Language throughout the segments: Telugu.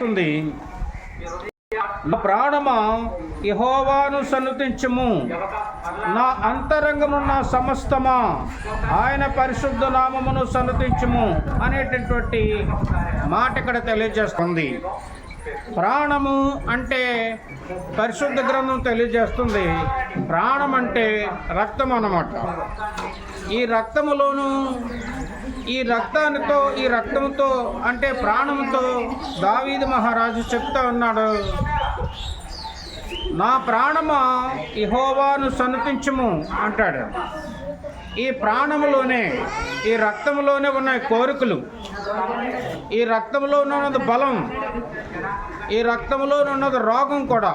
తెలియజేస్తుంది. నా ప్రాణమా యెహోవాను సన్నుతించుము, నా అంతరంగము నా సమస్తమా ఆయన పరిశుద్ధ నామమును సన్నుతించుము అనేటటువంటి మాట ఇక్కడ తెలియజేస్తుంది. ప్రాణము అంటే పరిశుద్ధ గ్రంథం తెలియజేస్తుంది, ప్రాణం అంటే రక్తం అన్నమాట. ఈ రక్తములోను ఈ రక్తముతో అంటే ప్రాణంతో దావీదు మహారాజు చెప్తా ఉన్నాడు, నా ప్రాణమా యెహోవాను సన్నుతించుము అంటాడు. ఈ ప్రాణములోనే ఈ రక్తంలోనే ఉన్న కోరికలు, ఈ రక్తంలో ఉన్నది బలం, ఈ రక్తంలో ఉన్నది రోగం కూడా,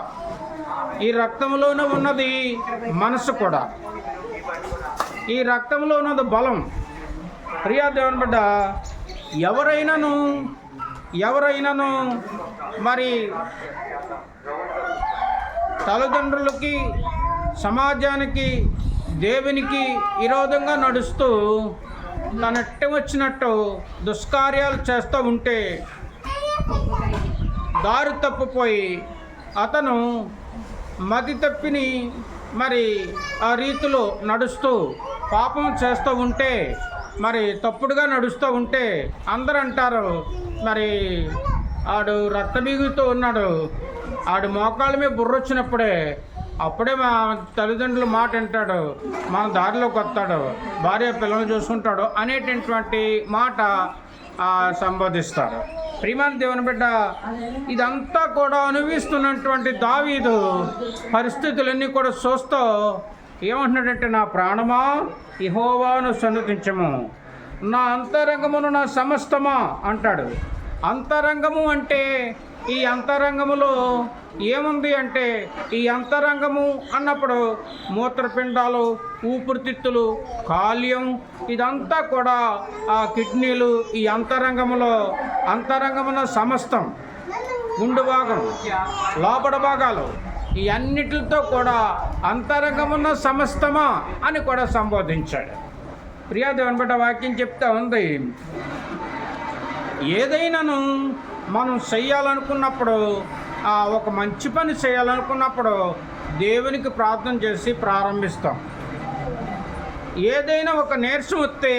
ఈ రక్తంలోనే ఉన్నది మనసు కూడా, ఈ రక్తంలో ఉన్నది బలం. ప్రియా దేవుని బిడ్డ, ఎవరైనాను మరి తల్లిదండ్రులకి, సమాజానికి, దేవునికి విరోధంగా నడుస్తూ తనట్టు వచ్చినట్టు దుష్కార్యాలు చేస్తూ ఉంటే, దారి తప్పిపోయి అతను మతి తప్పిని మరి ఆ రీతిలో నడుస్తూ పాపం చేస్తూ ఉంటే, మరి తప్పుడుగా నడుస్తూ ఉంటే అందరూ అంటారు, మరి ఆడు రక్తబీగుతో ఉన్నాడు, ఆడు మోకాళ్ళ మీద బుర్రొచ్చినప్పుడే అప్పుడే మా తల్లిదండ్రులు మాట వింటాడు, మన దారిలోకి వస్తాడు, భార్య పిల్లలు చూసుకుంటాడు అనేటటువంటి మాట సంబోధిస్తారు. ప్రియమైన దేవుని బిడ్డ, ఇదంతా కూడా అనుభవిస్తున్నటువంటి దావీదు పరిస్థితులన్నీ కూడా చూస్తూ ఏమంటున్నాడంటే, నా ప్రాణమా యెహోవాను సన్నుతించుము, నా అంతరంగమును నా సమస్తమా అంటాడు. అంతరంగము అంటే ఈ అంతరంగములో ఏముంది అంటే, ఈ అంతరంగము అన్నప్పుడు మూత్రపిండాలు, ఊపిరితిత్తులు, కాల్యం, ఇదంతా కూడా ఆ కిడ్నీలు, ఈ అంతరంగమున సమస్తం, గుండు భాగం, లోపల భాగాలు, ఈ అన్నిటితో కూడా అంతరంగమున్న సమస్తమా అని కూడా సంబోధించాడు. ప్రియా దేవుని బిడ్డ, వాక్యం చెప్తా ఉంది, ఏదైనాను మనం చేయాలనుకున్నప్పుడు, ఒక మంచి పని చేయాలనుకున్నప్పుడు దేవునికి ప్రార్థన చేసి ప్రారంభిస్తాం. ఏదైనా ఒక నీరసం వస్తే,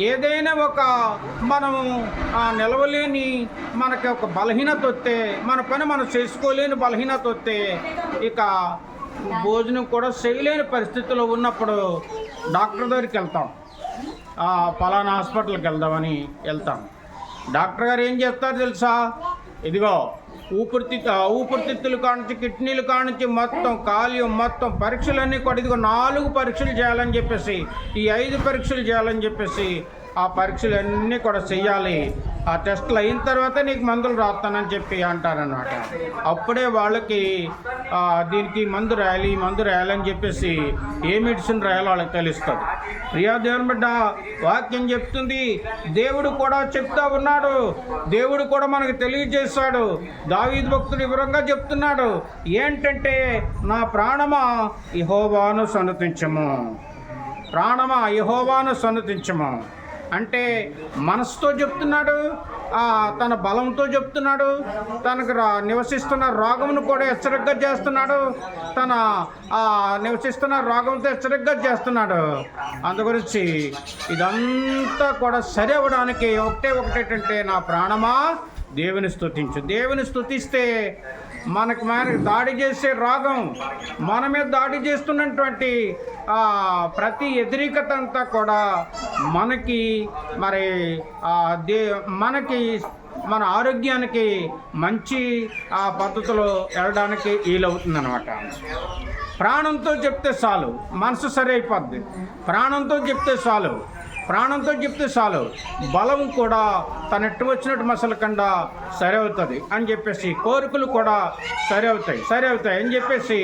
ఏదైనా ఒక మనము నిలవలేని మనకి ఒక బలహీనత వస్తే, మన పని మనం చేసుకోలేని బలహీనత వస్తే, ఇక భోజనం కూడా చేయలేని పరిస్థితిలో ఉన్నప్పుడు డాక్టర్ దగ్గరికి వెళ్తాం, పలానా హాస్పిటల్కి వెళ్తాం. డాక్టర్ గారు ఏం చేస్తారు తెలుసా, ఇదిగో ఊపిరితిత్తులు కానించి, కిడ్నీలు కానించి, మొత్తం కాల్యం, మొత్తం పరీక్షలన్నీ కూడా, ఇదిగో 4 పరీక్షలు చేయాలని చెప్పేసి, ఈ 5 పరీక్షలు చేయాలని చెప్పేసి, ఆ పరీక్షలన్నీ కూడా చెయ్యాలి, ఆ టెస్టులు అయిన తర్వాత నీకు మందులు రాస్తానని చెప్పి అంటారనమాట. అప్పుడే వాళ్ళకి దీనికి మందు రాయాలని చెప్పేసి ఏ మెడిసిన్ రాయాలో వాళ్ళకి తెలుస్తుంది. ప్రియా దేవుని బిడ్డ, వాక్యం చెప్తుంది, దేవుడు కూడా చెప్తా ఉన్నాడు, దేవుడు కూడా మనకు తెలియజేశాడు. దావీదు భక్తుడు వివరంగా చెప్తున్నాడు, ఏంటంటే, నా ప్రాణమా యెహోవాను సన్నుతించుము, ప్రాణమా యెహోవాను సన్నుతించుము అంటే మనసుతో చెప్తున్నాడు, తన బలంతో చెప్తున్నాడు, తనకు నివసిస్తున్న రోగమును కూడా హెచ్చరికగా చేస్తున్నాడు, తన నివసిస్తున్న రోగంతో హెచ్చరికగా చేస్తున్నాడు. అందుగురించి ఇదంతా కూడా సరి అవ్వడానికి ఒకటేటంటే, నా ప్రాణమా దేవుని స్తుతించు. దేవుని స్తుతిస్తే మనకు దాడి చేసే రోగం, మన మీద దాడి చేస్తున్నటువంటి ప్రతి వ్యతిరేకత అంతా కూడా మనకి మరి మన ఆరోగ్యానికి మంచి పద్ధతిలో వెళ్ళడానికి వీలవుతుందన్నమాట. ప్రాణంతో చెప్తే చాలు, మనసు సరి అయిపోద్ది. ప్రాణంతో చెప్తే చాలు, బలం కూడా తనట్టు వచ్చినట్టు మసలకుండా సరి అవుతుంది అని చెప్పేసి, కోరికలు కూడా సరి అవుతాయి అని చెప్పేసి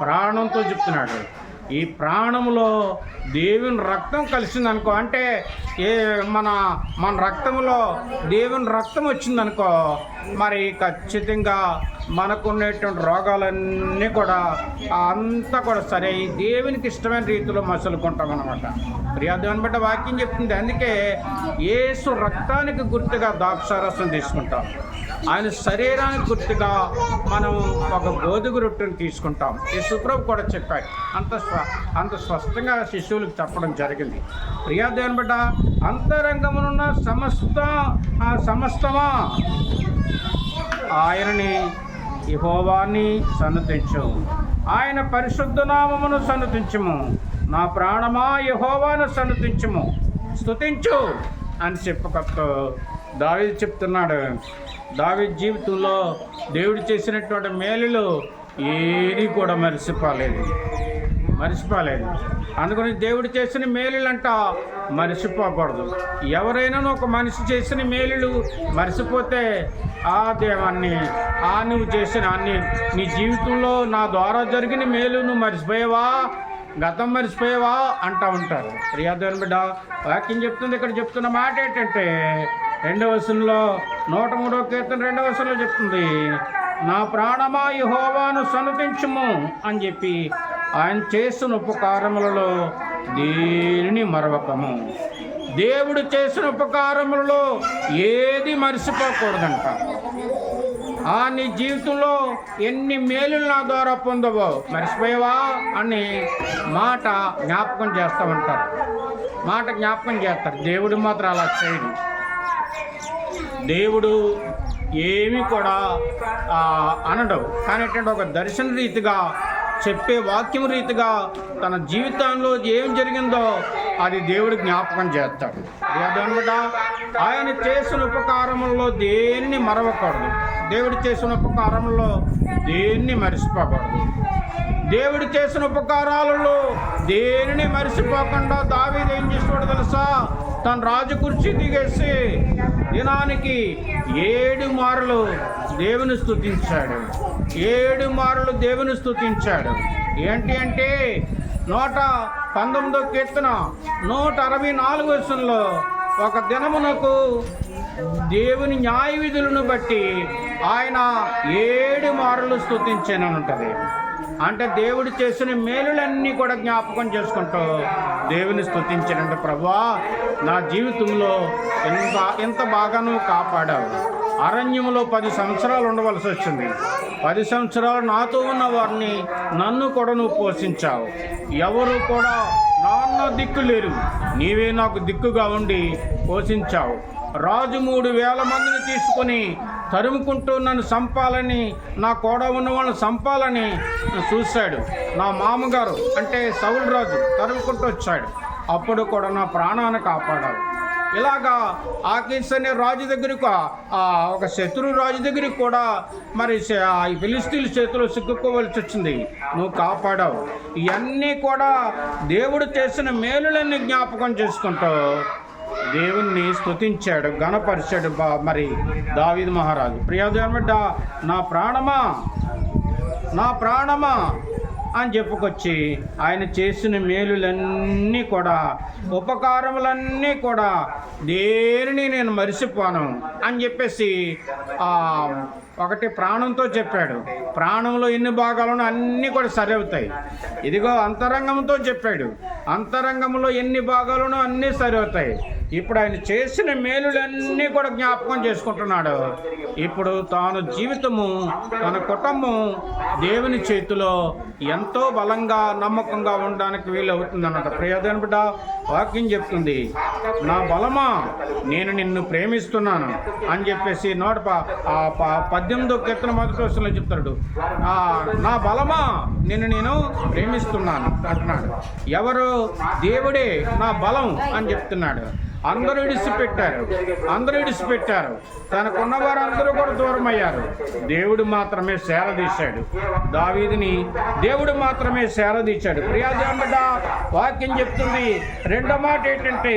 ప్రాణంతో చెప్తున్నాడు. ఈ ప్రాణంలో దేవుని రక్తం కలిసిందనుకో, అంటే మన రక్తంలో దేవుని రక్తం వచ్చిందనుకో, మరి ఖచ్చితంగా మనకున్నటువంటి రోగాలన్నీ కూడా అంతా కూడా సరే దేవునికి ఇష్టమైన రీతిలో మసులుకుంటాం అన్నమాట. ప్రియాదేవుని బట్టి వాక్యం చెప్తుంది, అందుకే యేసు రక్తానికి గుర్తుగా ద్రాక్షారసం తీసుకుంటాం. ఆయన శరీరానికి గుర్తుగా మనం ఒక గోధుమ రొట్టెను తీసుకుంటాం. యేసుప్రభు కూడా చెప్పాడు. అంత స్పష్టంగా శిష్యులకు చెప్పడం జరిగింది. ప్రియా దేవుని బిడ్డ, అంతరంగమునున్న సమస్తమా ఆయనని యెహోవాని సన్నుతించు, ఆయన పరిశుద్ధ నామమును సన్నుతించుము. నా ప్రాణమా యెహోవాను సన్నుతించుము, స్తుతించు అని చెప్పకతో దావీదు చెప్తున్నాడు. దావీదు జీవితంలో దేవుడు చేసినటువంటి మేలులు ఏది కూడా మరిచిపోలేదు. అందుకని దేవుడు చేసిన మేలులంట మరిచిపోకూడదు. ఎవరైనా ఒక మనిషి చేసిన మేలులు మరిచిపోతే ఆ దేవాన్ని నువ్వు చేసిన నీ జీవితంలో నా ద్వారా జరిగిన మేలు నువ్వు మరిచిపోయావా, గతం మరిచిపోయావా అంటూ ఉంటారు. ప్రియాదేవుని బిడ్డ, వాక్యం చెప్తుంది. ఇక్కడ చెప్తున్న మాట ఏంటంటే 2వ వచనంలో 103వ కీర్తన 2వ వచనంలో చెప్తుంది, నా ప్రాణమా యెహోవాను సన్నుతించుము అని చెప్పి ఆయన చేసిన ఉపకారములలో దేనిని మరవకము. దేవుడు చేసిన ఉపకారములలో ఏది మరిచిపోకూడదంట. నీ జీవితంలో ఎన్ని మేలులు నా ద్వారా పొందవో మర్చిపోయావా అని మాట జ్ఞాపకం చేస్తామంటారు. దేవుడు మాత్రం అలా చేయడు. దేవుడు ఏమి కూడా అనడు. కానీ ఒక దర్శన రీతిగా చెప్పే వాక్యం రీతిగా తన జీవితంలో ఏం జరిగిందో అది దేవుడు జ్ఞాపకం చేస్తాడు. అదనమాట ఆయన చేసిన ఉపకారములలో దేన్ని మరవకూడదు. దేవుడు చేసిన ఉపకారంలో దేన్ని మరిచిపోకూడదు. దేవుడు చేసిన ఉపకారాలలో దేనిని మరిచిపోకుండా దావీదు ఏం చేస్తాడు తెలుసా? తన రాజు కుర్చీ దిగేసి దినానికి 7 మార్లు దేవుని స్తుతించాడు. 7 మార్లు దేవుని స్తుతించాడు. ఏంటి అంటే 119వ కీర్తన 164వ వచనంలో ఒక దినమునకు దేవుని న్యాయ విధులను బట్టి ఆయన 7 మార్లు స్తుతించానని ఉంటుంది. అంటే దేవుడు చేసిన మేలులన్నీ కూడా జ్ఞాపకం చేసుకుంటూ దేవుని స్తుతించాడంటే, ప్రభువా నా జీవితంలో ఎంత బాగా నువ్వు కాపాడావు. అరణ్యంలో 10 సంవత్సరాలు ఉండవలసి వచ్చింది. 10 సంవత్సరాలు నాతో ఉన్న వారిని నన్ను కూడా నువ్వు పోషించావు. ఎవరు కూడా నాన్న దిక్కు లేరు, నీవే నాకు దిక్కుగా ఉండి పోషించావు. రాజు 3,000 మందిని తీసుకొని తరుముకుంటూ నన్ను చంపాలని, నా కోడ ఉన్న వాళ్ళని చంపాలని చూశాడు. నా మామగారు అంటే సౌలు రాజు తరుముకుంటూ వచ్చాడు. అప్పుడు కూడా నా ప్రాణాన్ని కాపాడావు. ఇలాగా ఆకీష్ అనే రాజు దగ్గరకు, ఒక శత్రు రాజు దగ్గరికి కూడా మరి ఈ ఫిలిస్తీన్ల చేతిలో సిక్కుకోవలసి వచ్చింది. నువ్వు కాపాడావు. ఇవన్నీ కూడా దేవుడు చేసిన మేలులన్నీ జ్ఞాపకం చేసుకుంటూ దేవుణ్ణి స్తుతించాడు, ఘనపరిచాడు మరి దావీదు మహారాజు. ప్రియదేవుని బిడ్డ, నా ప్రాణమా అని చెప్పుకొచ్చి ఆయన చేసిన మేలులన్నీ కూడా, ఉపకారములన్నీ కూడా దేనిని నేను మరిచిపోను అని చెప్పేసి ఒకటి ప్రాణంతో చెప్పాడు. ప్రాణంలో ఎన్ని భాగాలను అన్నీ కూడా సరవుతాయి. ఇదిగో అంతరంగంతో చెప్పాడు. అంతరంగంలో ఎన్ని భాగాలను అన్నీ సరవుతాయి. ఇప్పుడు ఆయన చేసిన మేలులన్నీ కూడా జ్ఞాపకం చేసుకుంటున్నాడు. ఇప్పుడు తాను జీవితము, తన కుటుంబం దేవుని చేతిలో ఎంతో బలంగా నమ్మకంగా ఉండడానికి వీలవుతుందన్నమాట. ప్రియదేవుని బిడ్డ, వాక్యం చెప్తుంది, నా బలమా నేను నిన్ను ప్రేమిస్తున్నాను అని చెప్పేసి 18వ కీర్తన 1వ వచనంలో చెప్తాడు. నా బలమా నేను ప్రేమిస్తున్నాను అంటున్నాడు. ఎవరు? దేవుడే నా బలం అని చెప్తున్నాడు. అందరూ విడిచిపెట్టారు. తనకున్న వారందరూ కూడా దూరం అయ్యారు. దేవుడు మాత్రమే సేరదీశాడు. దావీదుని దేవుడు మాత్రమే సేరదీశాడు. ప్రియదేవుని బిడ్డ, వాక్యం చెప్తుంది రెండో మాట ఏంటంటే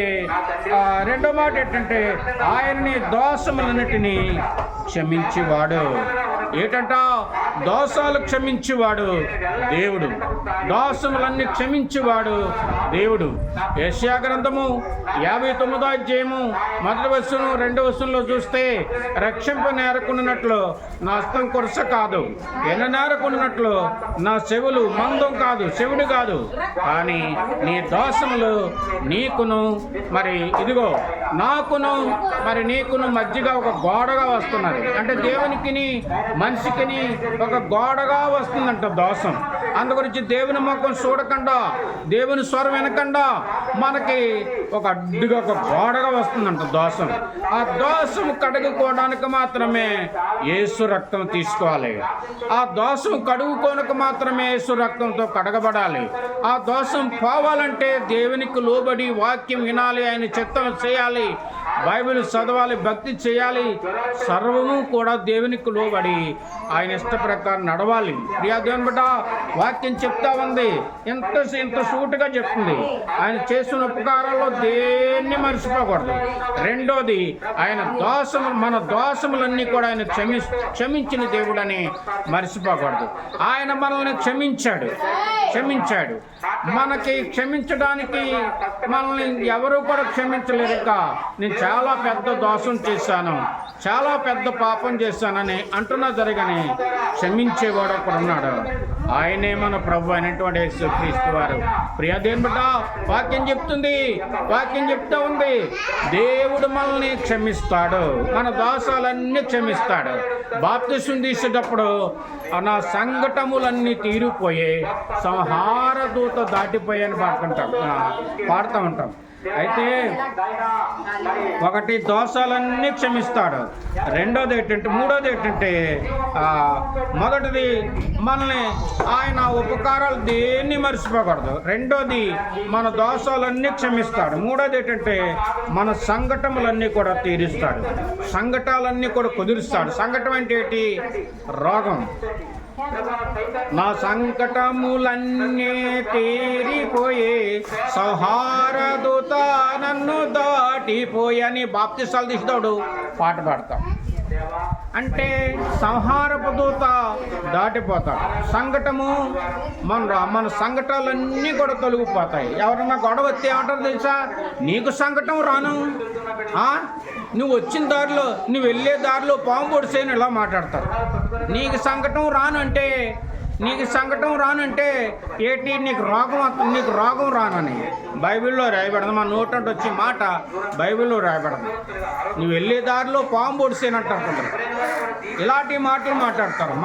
ఆయనని దోషములన్నిటినీ క్షమించేవాడు. ఏటంట? దోషాలు క్షమించేవాడు దేవుడు. దోషములన్నీ క్షమించేవాడు దేవుడు. యెషయా గ్రంథము 59వ అధ్యాయము 1వ వచనం 2వ వచనంలో చూస్తే, రక్షింప నేరకున్నట్లు నా హస్తం కొరస కాదు, ఎన్న నేరకున్నట్లు నా చెవులు మందం కాదు, చెవుడు కాదు, కానీ నీ దోషములు నీకును మరి ఇదిగో నాకును మరి నీకును మధ్యగా ఒక గోడగా వస్తున్నది. అంటే దేవునికిని మనిషికిని ఒక గోడగా వస్తుందంట దోషం. అందు గురించి దేవుని ముఖం చూడకుండా, దేవుని స్వరం వినకుండా మనకి ఒక అడ్డుగా ఒక గోడగా వస్తుందంట దోషం. ఆ దోషం కడుగుకోవడానికి మాత్రమే యేసు రక్తం తీసుకోవాలి. ఆ దోషం కడుగుకోనకు మాత్రమే యేసు రక్తంతో కడగబడాలి. ఆ దోషం పోవాలంటే దేవునికి లోబడి వాక్యం వినాలి, ఆయన చిత్తం చేయాలి, బైబిల్ చదవాలి, భక్తి చేయాలి, సర్వము కూడా దేవునికి లోబడి ఆయన ఇష్ట ప్రకారం నడవాలి. ప్రియా దేవుని బిడ్డ, వాక్యం చెప్తా ఉంది, ఇంత సూటుగా చెప్తుంది. ఆయన చేసిన ఉపకారాల్లో దేన్ని మర్చిపోకూడదు. రెండోది, ఆయన మన దోషములన్నీ కూడా ఆయన క్షమించిన దేవుడని మర్చిపోకూడదు. ఆయన మనల్ని క్షమించాడు. మనకి క్షమించడానికి మనల్ని ఎవరు కూడా క్షమించలేక, నేను చాలా పెద్ద దోషం చేశాను, చాలా పెద్ద పాపం చేశానని అంటున్నా జరగని క్షమించేవాడు ఒకడు ఉన్నాడు. ఆయనే మన ప్రభు అయినటువంటి యేసుక్రీస్తు వారు. ప్రియ దేవుని బిడ్డ, వాక్యం చెప్తా ఉంది, దేవుడు మనల్ని క్షమిస్తాడు, మన దోషాలన్నీ క్షమిస్తాడు. బాప్తిసం తీసేటప్పుడు నా సంఘటములన్నీ తీరిపోయి సంహార దూత దాటిపోయాని పాడుతూ ఉంటాం. అయితే ఒకటి, దోషాలన్నీ క్షమిస్తాడు. మూడోది ఏంటంటే మొదటిది, మనల్ని ఆయన ఉపకారాలు దేన్ని మర్చిపోకూడదు. రెండోది, మన దోషాలన్నీ క్షమిస్తాడు. మూడోది ఏంటంటే మన సంఘటనలన్నీ కూడా తీరుస్తాడు, సంఘటనలన్నీ కూడా కుదురుస్తాడు. సంఘటన అంటే ఏంటి? రోగం. నా సంకటములన్నీ తీరిపోయే సంహార దూత నన్ను దాటిపోయని బాప్తిసాలు తీసినోడు పాట పాడతాం. అంటే సంహారపు దూత దాటిపోతాడు. సంకటము మన సంకటాలన్నీ కూడా తొలగిపోతాయి. ఎవరన్నా గొడవ వస్తే ఏమంటారు తెలుసా? నీకు సంకటం రాను, నువ్వు వచ్చిన దారిలో, నువ్వు వెళ్ళే దారిలో పాము పొడిసేయని ఇలా మాట్లాడతారు. నీకు సంకటం రానంటే ఏంటి? నీకు రోగం రానని బైబిల్లో రాయబడదు. మా నోటంటే వచ్చే మాట బైబిల్లో రాయబడదు. నువ్వు వెళ్ళే దారిలో పాము పొడిసేనంటారు కొందరు. ఇలాంటి మాటలు మాట్లాడతారు.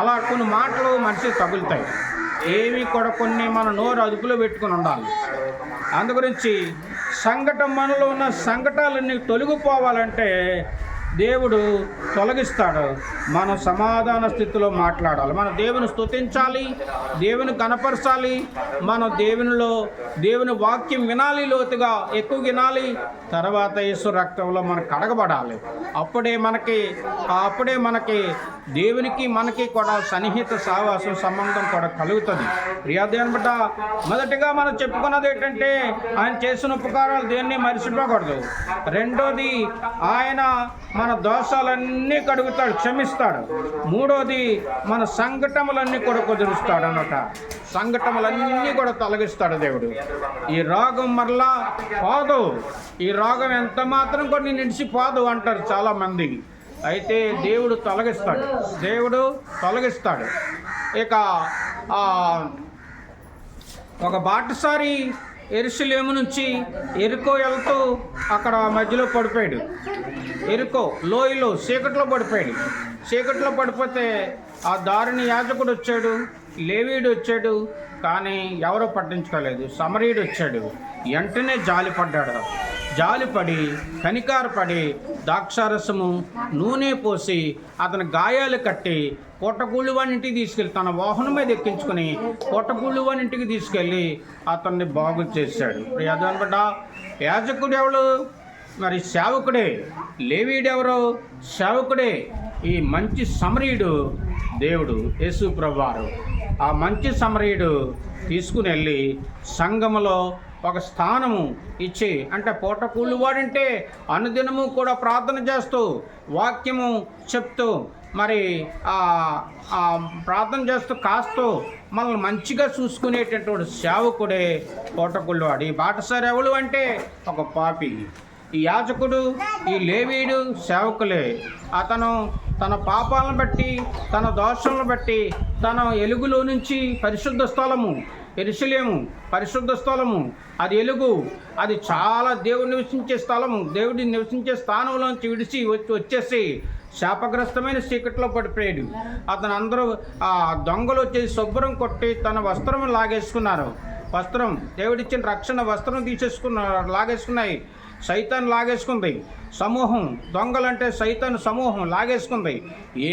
అలా కొన్ని మాటలు మనిషికి తగులుతాయి. ఏవి కూడా కొన్ని మన నోరు అదుపులో పెట్టుకుని ఉండాలి. అందు గురించి మనలో ఉన్న సంకటాలన్నీ తొలగిపోవాలంటే దేవుడు తొలగిస్తాడు. మనం సమాధాన స్థితిలో మాట్లాడాలి. మనం దేవుని స్తుతించాలి, దేవుని కనపరచాలి. మనం దేవుని వాక్యం వినాలి, లోతుగా ఎక్కువ వినాలి. తర్వాత యేసు రక్తంలో మనం కడగబడాలి. అప్పుడే మనకి దేవునికి మనకి కూడా సన్నిహిత సావాసం సంబంధం కూడా కలుగుతుంది. ప్రియా దేవుని బిడ్డ, మొదటిగా మనం చెప్పుకున్నది ఏంటంటే ఆయన చేసిన ఉపకారాలు దేన్ని మర్చిపోకూడదు. రెండోది, ఆయన మన దోషాలన్నీ కడుగుతాడు, క్షమిస్తాడు. మూడోది, మన సంకటములన్నీ కూడా కుదురుస్తాడు అన్నమాట. సంకటములన్నీ కూడా తొలగిస్తాడు దేవుడు. ఈ రోగం మరలా పోదు. ఈ రోగం ఎంత మాత్రం కూడా నేను నిడిచిపోదు అంటారు చాలామంది. అయితే దేవుడు తొలగిస్తాడు. ఇక ఒక బాటసారి యెరూషలేము నుంచి యెరికో వెళ్తూ అక్కడ మధ్యలో పడిపోయాడు. యెరికో లోయలో చీకట్లో పడిపోతే ఆ దారిని యాజకుడు వచ్చాడు, లేవీయుడు వచ్చాడు, కానీ ఎవరో పట్టించుకోలేదు. సమరీయుడు వచ్చాడు, వెంటనే జాలిపడి కనికారపడి ద్రాక్షారసము నూనె పోసి అతని గాయాలు కట్టి కోటగూళ్ళువానింటికి తీసుకెళ్ళి తన వాహనం మీద ఎక్కించుకొని కోటగూళ్ళువానింటికి తీసుకెళ్ళి అతన్ని బాగు చేశాడు. యాదవన్బడ్డ యాజకుడు ఎవరు? మరి సేవకుడే. లేవీయుడెవరో? సేవకుడే. ఈ మంచి సమరీయుడు దేవుడు యేసు ప్రభువారు. ఆ మంచి సమరీయుడు తీసుకుని వెళ్ళి సంఘములో ఒక స్థానము ఇచ్చి, అంటే పూటకూళ్ళు వాడంటే అనుదినము కూడా ప్రార్థన చేస్తూ వాక్యము చెప్తూ మరి ప్రార్థన చేస్తూ కాస్తూ మనల్ని మంచిగా చూసుకునేటటువంటి సేవకుడే పూటకూళ్ళు వాడు. ఈ బాటసారి ఎవరు అంటే ఒక పాపి. ఈ యాజకుడు, ఈ లేవీయుడు సేవకులే. అతను తన పాపాలను బట్టి, తన దోషాలను బట్టి, తన ఎలుగులో నుంచి పరిశుద్ధ స్థలము యెరూషలేము పరిశుద్ధ స్థలము, అది ఎలుగు, అది చాలా దేవుడు నివసించే స్థలము, దేవుడి నివసించే స్థానంలోంచి విడిచి వచ్చేసి శాపగ్రస్తమైన చీకట్లో పడిపోయాడు. అతను అందరూ దొంగలు వచ్చేసి శుభ్రం కొట్టి తన వస్త్రం లాగేసుకున్నారు. వస్త్రం, దేవుడిచ్చిన రక్షణ వస్త్రం లాగేసుకున్నాయి. సైతాన్ లాగేసుకుంది. సమూహం, దొంగలంటే సైతాన్ సమూహం లాగేసుకుంది.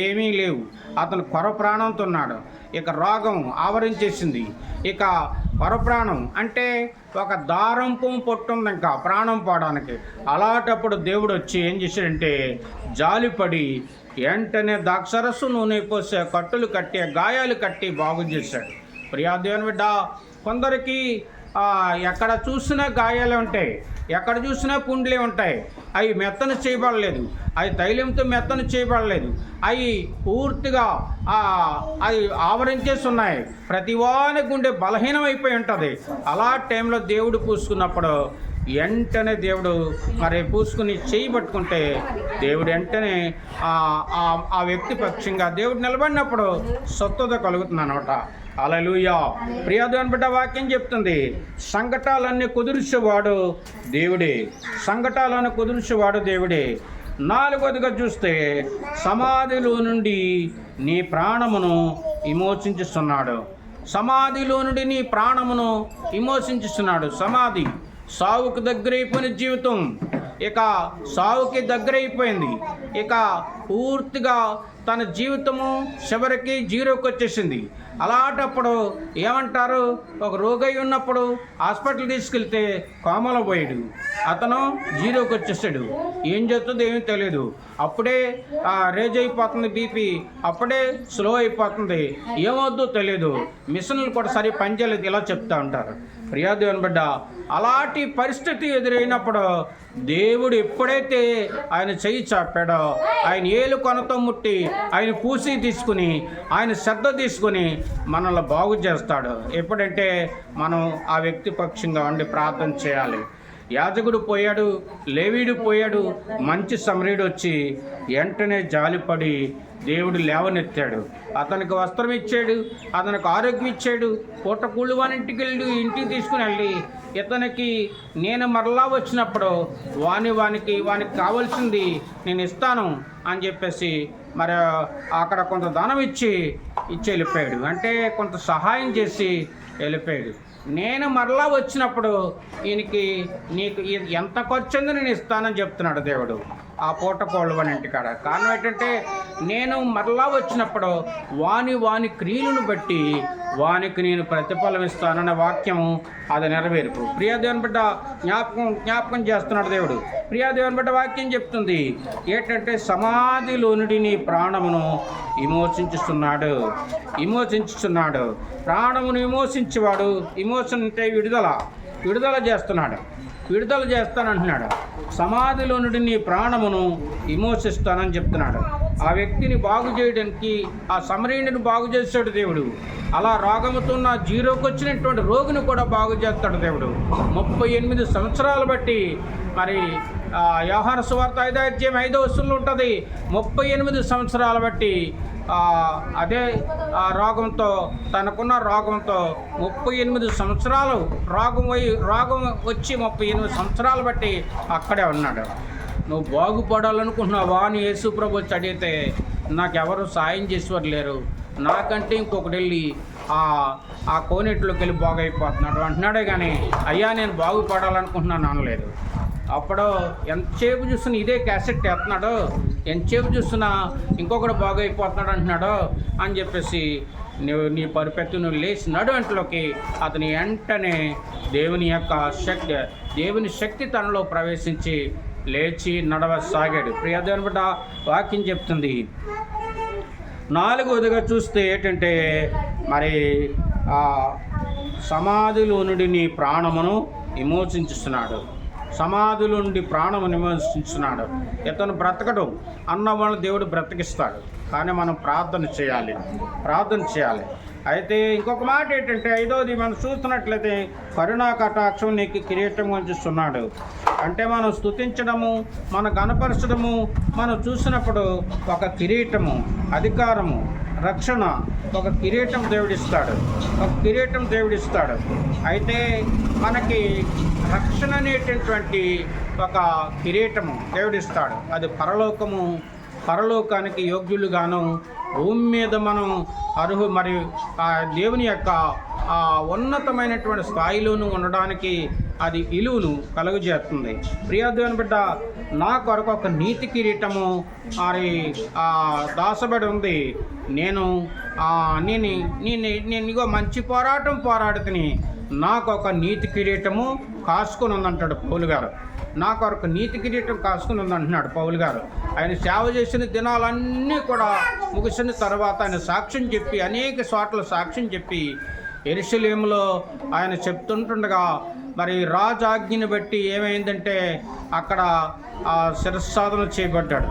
ఏమీ లేవు. అతను ప్రాణంతో ఉన్నాడు. ఇక రోగం ఆవరించేసింది. ఇక ప్రాణం అంటే ఒక దారం పువ్వు పొట్టుంది ఇంకా ప్రాణం పోవడానికి. అలాంటప్పుడు దేవుడు వచ్చి ఏం చేశాడంటే జాలిపడి వెంటనే ద్రాక్షరస్సు నూనె పోసే కట్టులు కట్టి గాయాలు కట్టి బాగు చేశాడు. ప్రియా దేవుని బిడ్డ, కొందరికి ఎక్కడ చూసినా గాయాలే ఉంటాయి, ఎక్కడ చూసినా పుండ్లే ఉంటాయి. అవి మెత్తను చేయబడలేదు, అవి తైలంతో మెత్తను చేయబడలేదు, అవి పూర్తిగా అది ఆవరించేసి ఉన్నాయి. ప్రతివాని గుండె బలహీనం అయిపోయి ఉంటుంది. అలా టైంలో దేవుడు పూసుకున్నప్పుడు వెంటనే దేవుడు మరి పూసుకుని చేయి పట్టుకుంటే దేవుడు వెంటనే ఆ వ్యక్తి పక్షంగా దేవుడు నిలబడినప్పుడు స్వస్థత కలుగుతుంది అన్నమాట. హల్లెలూయా. ప్రియ దేవుని బిడ్డ, వాక్యం చెప్తుంది సంకటాలన్నీ కుదుర్చేవాడు దేవుడే. సంకటాలను కుదుర్చేవాడు దేవుడే. 4వదిగా చూస్తే సమాధిలో నుండి నీ ప్రాణమును విమోచించుస్తున్నాడు. సమాధిలో నుండి నీ ప్రాణమును విమోచించుస్తున్నాడు. సమాధి సావుకు దగ్గరైపోయిన జీవితం ఇక సావుకి దగ్గరైపోయింది. ఇక పూర్తిగా తన జీవితము చివరికి జీరోకి వచ్చేసింది. అలాంటప్పుడు ఏమంటారు, ఒక రోగి ఉన్నప్పుడు హాస్పిటల్ తీసుకెళ్తే కోమలో పోయాడు, అతను జీరోకి వచ్చేసాడు. ఏం చేస్తుందో ఏమీ తెలియదు. అప్పుడే రేజ్ అయిపోతుంది బీపీ, అప్పుడే స్లో అయిపోతుంది, ఏమవుద్దో తెలియదు. మిషన్లు కూడా సరి పనిచేయలేదు, ఇలా చెప్తా ఉంటారు. ప్రియా దేవుని బిడ్డ, అలాంటి పరిస్థితి ఎదురైనప్పుడు దేవుడు ఎప్పుడైతే ఆయన చెయ్యి చాపాడో, ఆయన ఏలు కొనతో ముట్టి ఆయన పూసి తీసుకుని ఆయన శ్రద్ధ తీసుకుని మనల్ని బాగు చేస్తాడు. ఎప్పుడంటే మనం ఆ వ్యక్తి పక్షంగా ఉండి ప్రార్థన చేయాలి. యాజకుడు పోయాడు, లేవీయుడు పోయాడు, మంచి సమరీయుడు వచ్చి వెంటనే జాలిపడి దేవుడు లేవనెత్తాడు. అతనికి వస్త్రం ఇచ్చాడు, అతనికి ఆరోగ్యం ఇచ్చాడు. పూటకూళ్ళు వానింటికి వెళ్ళి ఇంటికి తీసుకుని వెళ్ళి ఇతనికి నేను మరలా వచ్చినప్పుడు వానికి కావాల్సింది నేను ఇస్తాను అని చెప్పేసి మరి అక్కడ కొంత ధనం ఇచ్చి వెళ్ళిపోయాడు. అంటే కొంత సహాయం చేసి వెళ్ళిపోయాడు. నేను మరలా వచ్చినప్పుడు నీకు ఎంత ఖర్చు ఉందో నేను ఇస్తానని చెప్తున్నాడు దేవుడు ఆ పూటకోళ్ళు వాని ఇంటికాడ. కారణం ఏంటంటే నేను మరలా వచ్చినప్పుడు వాని క్రియలను బట్టి వానికి నేను ప్రతిఫలం ఇస్తానన్న వాక్యం అది నెరవేర్పు. ప్రియా దేవుని బిడ్డ జ్ఞాపకం చేస్తున్నాడు దేవుడు. ప్రియా దేవుని బిడ్డ వాక్యం చెప్తుంది ఏంటంటే సమాధిలో నుండి నీ ప్రాణమును విమోచించుతున్నాడు. ప్రాణమును విమోచించేవాడు. విమోచన అంటే విడుదల చేస్తానంటున్నాడు. సమాధిలో నుండి నీ ప్రాణమును విమోచిస్తానని చెప్తున్నాడు. ఆ వ్యక్తిని బాగు చేయడానికి ఆ సమరీయుడిని బాగు చేస్తాడు దేవుడు. అలా రోగముతో ఉన్న జీరోకి వచ్చినటువంటి రోగిని కూడా బాగు చేస్తాడు దేవుడు. 38 సంవత్సరాలు బట్టి మరి యోహాను సువార్త 5వ అధ్యాయం 5వ వచనంలో ఉంటుంది. 38 సంవత్సరాలు బట్టి అదే రోగంతో తనకున్న రోగంతో 38 సంవత్సరాలు రోగం వచ్చి 38 సంవత్సరాలు బట్టి అక్కడే ఉన్నాడు. నువ్వు బాగుపడాలనుకుంటున్నావా అని యేసు ప్రభు వచ్చి అడిగితే నాకెవరు సాయం చేసేవారు లేరు, నాకంటే ఇంకొకటి వెళ్ళి ఆ కోనేటిలోకి వెళ్ళి బాగైపోతున్నాడు అంటున్నాడే కానీ అయ్యా నేను బాగుపడాలనుకుంటున్నాను అనలేదు. అప్పుడు ఎంతసేపు చూస్తున్నా ఇదే క్యాసెట్ ఎత్తున్నాడు, ఎంతసేపు చూస్తున్నా ఇంకొకటి బాగైపోతున్నాడు అంటున్నాడు అని చెప్పేసి నీ పరిపెత్తు నువ్వు లేచి నడు అంట్లోకి అతని వెంటనే దేవుని శక్తి తనలో ప్రవేశించి లేచి నడవసాగాడు. ప్రియదేవుని బిడ్డ వాక్యం చెప్తుంది. 4వదిగా చూస్తే ఏంటంటే మరి సమాధిలో నుండి నీ ప్రాణమును విమోచించుస్తున్నాడు. సమాధుల నుండి ప్రాణం విమోచించున్నాడు. ఇతను బ్రతకడు అన్న వాళ్ళని దేవుడు బ్రతికిస్తాడు. కానీ మనం ప్రార్థన చేయాలి. అయితే ఇంకొక మాట ఏంటంటే, 5వది మనం చూస్తున్నట్లయితే కరుణా కటాక్షం నీకు కిరీటం ఉంచుతున్నాడు. అంటే మనం స్తుతించడము, మనం కనపరచడము, మనం చూసినప్పుడు ఒక కిరీటము, అధికారము, రక్షణ, ఒక కిరీటం దేవుడిస్తాడు. అయితే మనకి రక్షణ అనేటటువంటి ఒక కిరీటము దేవుడిస్తాడు. అది పరలోకానికి యోగ్యులుగాను, భూమి మీద మనం మరియు ఆ దేవుని యొక్క ఆ ఉన్నతమైనటువంటి స్థాయిలోనూ ఉండడానికి అది విలువను కలుగజేస్తుంది. ప్రియదేవుని బిడ్డ, నా కొరకు ఒక నీతి కిరీటము మరి దాసబడి ఉంది. నేను ఇగో మంచి పోరాడుతుని నాకు ఒక నీతి కిరీటము కాసుకొని ఉందంటాడు పౌలు గారు. నా కొరకు నీతి కిరీటం కాసుకుని ఉందంటున్నాడు పౌలు గారు. ఆయన సేవ చేసిన దినాలన్నీ కూడా ముగిసిన తర్వాత ఆయన అనేక చోట్ల సాక్ష్యం చెప్పి యెరూషలేములో ఆయన చెప్తుంటుండగా మరి రాజు ఆజ్ఞని బట్టి ఏమైందంటే అక్కడ శిరస్సాధన చేయబడ్డాడు.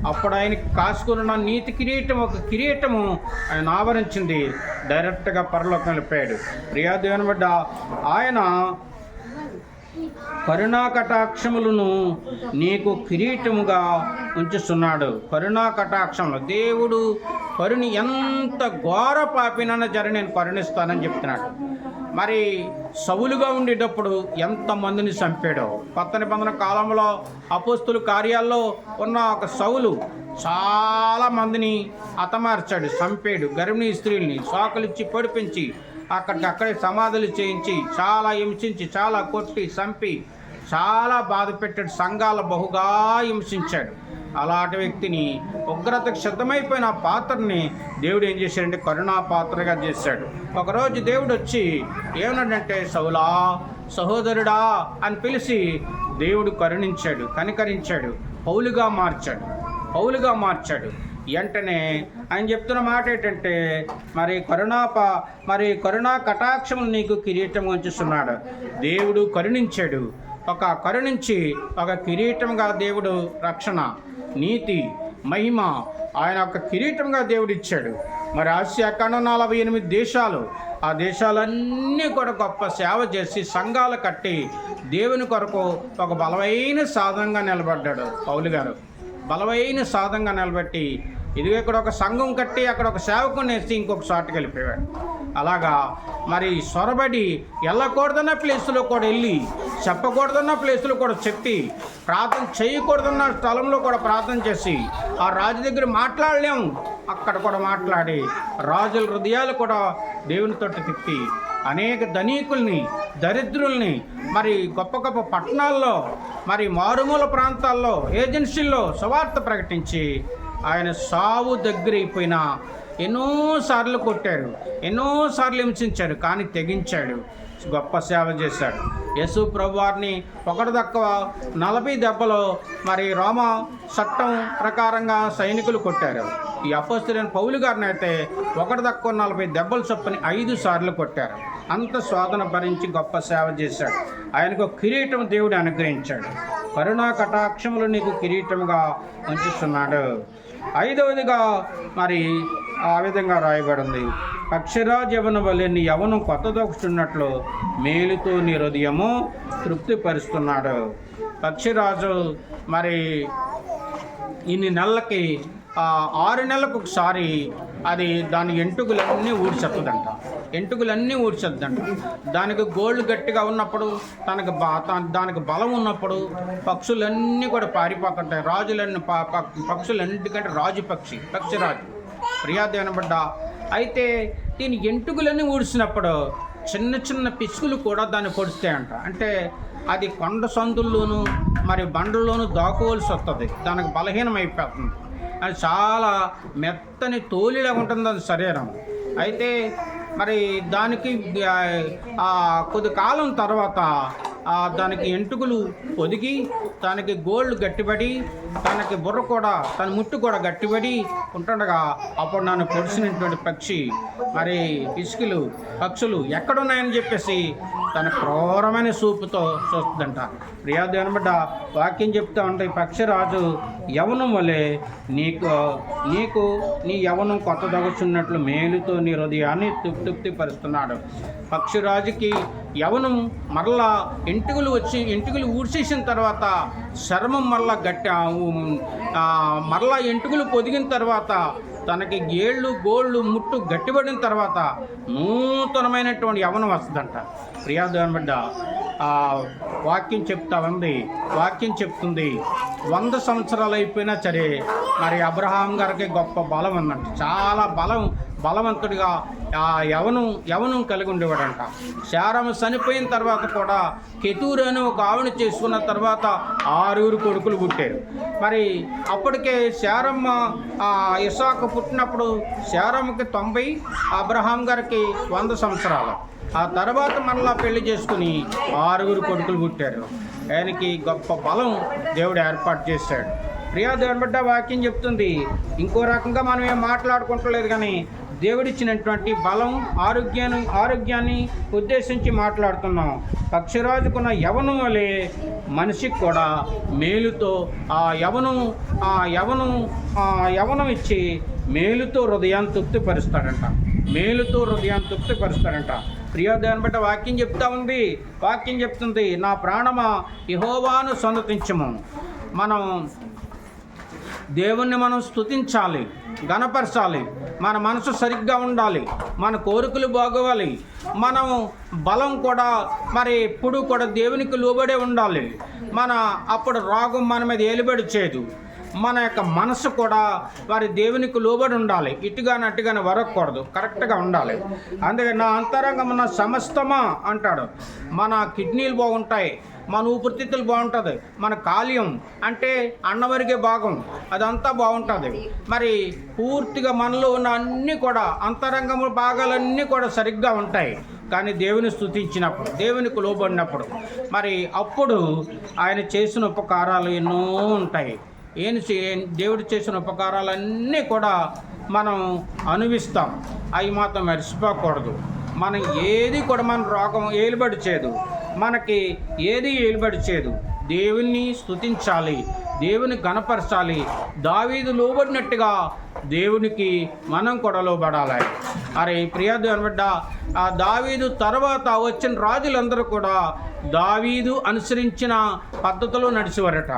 అప్పుడు ఆయనకి కాసుకున్న నీతి కిరీటం, ఒక కిరీటము ఆయన ఆవరించింది. డైరెక్ట్గా పరలోకం వెళ్ళిపోయాడు. ప్రియాదేవుని బిడ్డ, ఆయన కరుణా కటాక్షములను నీకు కిరీటముగా ఉంచుతున్నాడు. కరుణా కటాక్షములు, దేవుడు కరుణి ఎంత ఘోర పాపినన్న నేను కరుణిస్తానని చెప్తున్నాడు. మరి సౌలుగా ఉండేటప్పుడు ఎంతమందిని చంపాడో. కొత్త నిబంధన కాలంలో అపోస్తుల కార్యాల్లో ఉన్న ఒక సౌలు చాలా మందిని హతమార్చాడు, చంపాడు. గర్భిణీ స్త్రీల్ని సాకులిచ్చి పొడిపించి అక్కడికక్కడే సమాధులు చేయించి చాలా హింసించి, చాలా కొట్టి, చంపి, చాలా బాధ పెట్టాడు. సంఘాల బహుగా హింసించాడు. అలాంటి వ్యక్తిని ఉగ్రతకు సిద్ధమైపోయిన పాత్రని దేవుడు ఏం చేశాడంటే కరుణా పాత్రగా చేశాడు. ఒకరోజు దేవుడు వచ్చి ఏమన్నాడంటే, సౌలా, సహోదరుడా అని పిలిచి దేవుడు కనికరించాడు, పౌలుగా మార్చాడు. వెంటనే ఆయన చెప్తున్న మాట ఏంటంటే, మరి కరుణా కటాక్షములు నీకు కిరీటం ఉంచుతున్నాడు. దేవుడు కరుణించి ఒక కిరీటంగా దేవుడు రక్షణ, నీతి, మహిమ ఆయన ఒక కిరీటంగా దేవుడు ఇచ్చాడు. మరి ఆసియా ఖండం 48 దేశాలు, ఆ దేశాలన్నీ కూడా గొప్ప సేవ చేసి సంఘాలు కట్టి దేవుని కొరకు ఒక బలమైన సాధనంగా నిలబడ్డాడు పౌలు గారు. బలమైన సాధనంగా నిలబెట్టి ఇది ఇక్కడ ఒక సంఘం కట్టి అక్కడ ఒక సేవకుని వేసి ఇంకొక చోటుకి వెళ్ళిపోయాడు. అలాగా మరి సొరబడి వెళ్ళకూడదన్న ప్లేసులో కూడా వెళ్ళి, చెప్పకూడదన్న ప్లేసులో కూడా చెప్పి, ప్రార్థన చేయకూడదన్న స్థలంలో కూడా ప్రార్థన చేసి, ఆ రాజు దగ్గర మాట్లాడలేము అక్కడ కూడా మాట్లాడి, రాజుల హృదయాలు కూడా దేవునితో తిప్పి, అనేక ధనికుల్ని, దరిద్రుల్ని, మరి గొప్ప గొప్ప పట్టణాల్లో, మరి మారుమూల ప్రాంతాల్లో, ఏజెన్సీల్లో సువార్త ప్రకటించి ఆయన సావు దగ్గర అయిపోయినా ఎన్నోసార్లు కొట్టారు, ఎన్నోసార్లు హింసించారు, కానీ తెగించాడు, గొప్ప సేవ చేశాడు. యేసు ప్రభు వారిని ఒకటి తక్కువ 40 దెబ్బలు మరి రోమ చట్టం ప్రకారంగా సైనికులు కొట్టారు. ఈ అపోస్తలుడైన పౌలు గారిని అయితే ఒకటి తక్కువ 40 దెబ్బలు చొప్పుని 5 సార్లు కొట్టారు. అంత శోధన భరించి గొప్ప సేవ చేశాడు. ఆయనకు కిరీటం దేవుడు అనుగ్రహించాడు. కరుణా కటాక్షములు నీకు కిరీటముగా ఉంచుతున్నాడు. 5వదిగా మరి ఆ విధంగా రాయబడింది, పక్షిరాజు యవన వలె నీ యవనం కొత్తదొక్కుతున్నట్లు మేలుతో నీ హృదయము తృప్తిపరుస్తున్నాడు. పక్షిరాజు మరి ఇన్ని నెలలకి 6 నెలలకు ఒకసారి అది దాని ఎంటుకలన్నీ ఊడ్చొద్దంట. దానికి గోళ్ళు గట్టిగా ఉన్నప్పుడు, దానికి బలం ఉన్నప్పుడు పక్షులన్నీ కూడా పారిపోతుంటాయి. పక్షులన్నిటికంటే రాజు పక్షిరాజు ప్రియాదేవన బిడ్డ. అయితే దీని ఎంటుకలన్నీ ఊడ్చినప్పుడు చిన్న చిన్న పిచ్చుకలు కూడా దాన్ని పొడుస్తాయంట. అంటే అది కొండ సందుల్లోనూ మరి బండల్లోనూ దాకోవలసి వస్తుంది, దానికి బలహీనం అయిపోతుంది. అది చాలా మెత్తని తోలిలా ఉంటుంది అది శరీరం. అయితే మరి దానికి కొద్ది కాలం తర్వాత దానికి ఎంటుకలు పొదిగి, తనకి గోళ్ళు గట్టిపడి, తనకి బుర్ర కూడా, తన ముట్టు కూడా గట్టిపడి ఉంటుండగా అప్పుడు నన్ను పొడిచినటువంటి పక్షి మరి పిసుకులు పక్షులు ఎక్కడున్నాయని చెప్పేసి తన క్రూరమైన చూపుతో చూస్తుందంట. ప్రియా దేవుని బిడ్డ, వాక్యం చెప్తా ఉంటే పక్షిరాజు యవనం వలె నీకు నీ యవనం కొత్త దొగచున్నట్లు మేలుతో నీ హృదయాన్ని తృప్తిపరుస్తున్నాడు. పక్షిరాజుకి యవనం మరలా ఎంటుకలు ఊడ్చేసిన తర్వాత చర్మం మరలా మరలా ఎంటుకలు పొదిగిన తర్వాత తనకి గోళ్ళు ముట్టు గట్టిపడిన తర్వాత నూతనమైనటువంటి యవనం వస్తుందంట. ప్రియా దేవుని బిడ్డ, వాక్యం చెప్తుంది 100 సంవత్సరాలు అయిపోయినా సరే మరి అబ్రహాం గారికి గొప్ప బలం ఉందంట. చాలా బలవంతుడిగా యవనం కలిగి ఉండేవాడంట. శారము చనిపోయిన తర్వాత కూడా కెతూరు అని ఒక ఆవిడ చేసుకున్న తర్వాత 6 కొడుకులు పుట్టారు. మరి అప్పటికే శారమ్మ ఇసాకు పుట్టినప్పుడు శారమ్మకి 90, అబ్రహాం గారికి 100 సంవత్సరాలు. ఆ తర్వాత మరలా పెళ్లి చేసుకుని 6 కొడుకులు పుట్టారు. ఆయనకి గొప్ప బలం దేవుడు ఏర్పాటు చేశాడు. ప్రియా దేవుని బిడ్డ, వాక్యం చెప్తుంది. ఇంకో రకంగా మనం ఏం మాట్లాడుకుంటలేదు, కానీ దేవుడిచ్చినటువంటి బలం, ఆరోగ్యాన్ని ఉద్దేశించి మాట్లాడుతున్నాం. పక్షిరాజుకున్న యవనం వలె మనిషికి కూడా మేలుతో యవనం ఇచ్చి మేలుతో హృదయాన్ని తృప్తిపరుస్తాడంట. ప్రియా దేవుని బిడ్డ, వాక్యం చెప్తుంది. నా ప్రాణమా యెహోవాను సన్నతించుము. మనం దేవుణ్ణి స్తుతించాలి, గణపరచాలి. మన మనసు సరిగ్గా ఉండాలి, మన కోరికలు బాగోవాలి, మనం బలం కూడా మరి ఎప్పుడు కూడా దేవునికి లోబడే ఉండాలి. అప్పుడు రోగం మన మీద ఏలుబడి చేయదు. మన యొక్క మనసు కూడా వారి దేవునికి లోబడి ఉండాలి. ఇటుగాని వరకూడదు, కరెక్ట్గా ఉండాలి. అందుకే నా అంతరంగం నా సమస్తమా అంటాడు. మన కిడ్నీలు బాగుంటాయి, మన ఊపిరితిత్తులు బాగుంటుంది, మన కాల్యం అంటే అన్నవరిగే భాగం అదంతా బాగుంటుంది. మరి పూర్తిగా మనలో ఉన్న అన్నీ కూడా అంతరంగము భాగాలన్నీ కూడా సరిగ్గా ఉంటాయి. కానీ దేవుని స్తుతించినప్పుడు, దేవునికి లోబడినప్పుడు మరి అప్పుడు ఆయన చేసిన ఉపకారాలు ఎన్నో ఉంటాయి. దేవుడు చేసిన ఉపకారాలన్నీ కూడా మనం అనుభవిస్తాం. అవి మాత్రం మర్చిపోకూడదు. మనం ఏది కూడా మన రోగం ఏలుబడి చేయదు, మనకి ఏది ఏలుబడి చేయదు. దేవుణ్ణి స్తుతించాలి, దేవుని గణపరచాలి. దావీదు లోబడినట్టుగా దేవునికి మనం కూడా లోబడాలి. అరే ప్రియా దేవుని బిడ్డ, ఆ దావీదు తర్వాత వచ్చిన రాజులందరూ కూడా దావీదు అనుసరించిన పద్ధతిలో నడిచేవారట.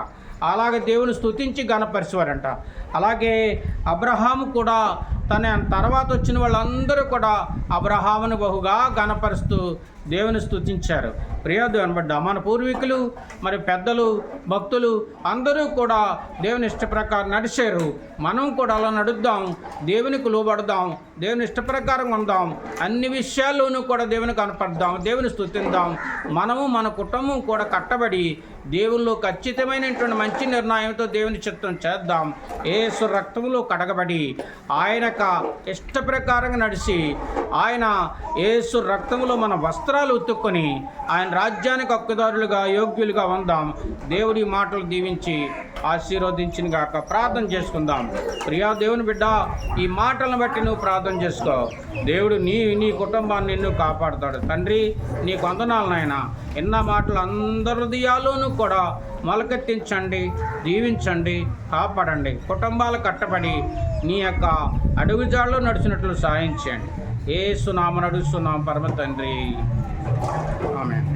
అలాగే దేవుని స్తుతించి గణపరిచేవారంట. అలాగే అబ్రహాము కూడా తన తర్వాత వచ్చిన వాళ్ళందరూ కూడా అబ్రహామును బహుగా గణపరుస్తూ దేవుని స్తుతించారు. ప్రియా దేవుని బిడ్డ, మన పూర్వీకులు మరి పెద్దలు భక్తులు అందరూ కూడా దేవుని ఇష్ట ప్రకారం నడిచారు. మనం కూడా అలా నడుద్దాం, దేవునికి లోబడదాం, దేవుని ఇష్ట ప్రకారం ఉందాం. అన్ని విషయాల్లోనూ కూడా దేవుని కనపడదాం, దేవుని స్తుతిద్దాం. మనము మన కుటుంబం కూడా కట్టబడి దేవుల్లో ఖచ్చితమైనటువంటి మంచి నిర్ణయంతో దేవుని చిత్తం చేద్దాం. యేసు రక్తంలో కడగబడి ఆయన ఇష్ట ప్రకారంగా నడిచి ఆయన యేసు రక్తంలో మన వస్త్రాలు ఉతుక్కొని ఆయన రాజ్యానికి హక్కుదారులుగా యోగ్యులుగా ఉందాం. దేవుడి మాటలు దీవించి ఆశీర్వదించిన గాక. ప్రార్థన చేసుకుందాం. ప్రియా దేవుని బిడ్డ, ఈ మాటలను బట్టి నువ్వు ప్రార్థన చేసుకో. దేవుడు నీ కుటుంబాన్ని నిన్ను కాపాడుతాడు. తండ్రి, నీ వందనాలు నాయనా. ఎన్న మాటలు అందరి హృదయాల్లోనూ కూడా మొలకెత్తించండి, దీవించండి, కాపాడండి. కుటుంబాలు కట్టబడి నీ యొక్క అడుగుజాడలో నడిచినట్లు సాయం చేయండి. యేసు నామమున అడుగుతున్నాం పరమ తండ్రి, ఆమేన్.